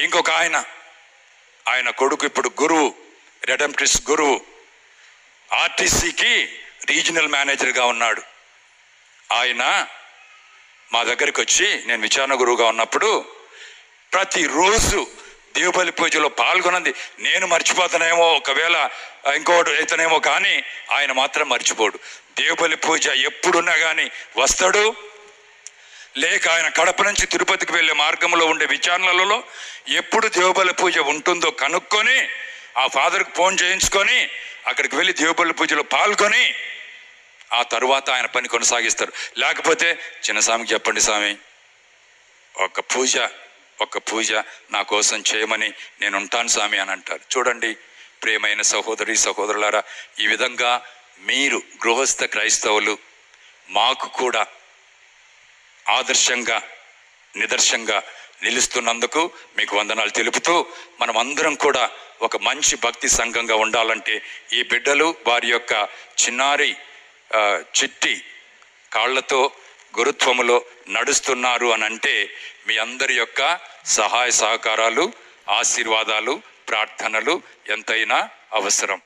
ఇంకొక ఆయన కొడుకు ఇప్పుడు గురువు, రెడెంప్టిస్ గురువు, ఆర్టీసీకి రీజనల్ మేనేజర్గా ఉన్నాడు. ఆయన మా దగ్గరికి వచ్చి, నేను విచారణ గురువుగా ఉన్నప్పుడు ప్రతిరోజు దేవుబలి పూజలో పాల్గొన్నది నేను మర్చిపోతానేమో, ఒకవేళ ఇంకోటి అయితేనేమో, కానీ ఆయన మాత్రం మర్చిపోడు. దేవుబలి పూజ ఎప్పుడున్నా కానీ వస్తాడు. లేక ఆయన కడప నుంచి తిరుపతికి వెళ్ళే మార్గంలో ఉండే విచారణలలో ఎప్పుడు దేవుబలి పూజ ఉంటుందో కనుక్కొని ఆ ఫాదర్కి ఫోన్ చేయించుకొని అక్కడికి వెళ్ళి దేవుబలి పూజలో పాల్గొని ఆ తరువాత ఆయన పని కొనసాగిస్తారు. లేకపోతే చిన్న స్వామికి చెప్పండి స్వామి, ఒక్క పూజ నా కోసం చేయమని నేను ఉంటాను స్వామి అని అంటారు. చూడండి ప్రియమైన సహోదరి సహోదరులారా, ఈ విధంగా మీరు గృహస్థ క్రైస్తవులు మాకు కూడా ఆదర్శంగా నిదర్శంగా నిలుస్తున్నందుకు మీకు వందనాలు తెలుపుతూ, మనం అందరం కూడా ఒక మంచి భక్తి సంఘంగా ఉండాలంటే ఈ బిడ్డలు వారి యొక్క చిన్నారి చిట్టి కాళ్లతో గురుత్వములో నడుస్తున్నారు అని అంటే మీ అందరి యొక్క సహాయ సహకారాలు, ఆశీర్వాదాలు, ప్రార్థనలు ఎంతైనా అవసరం.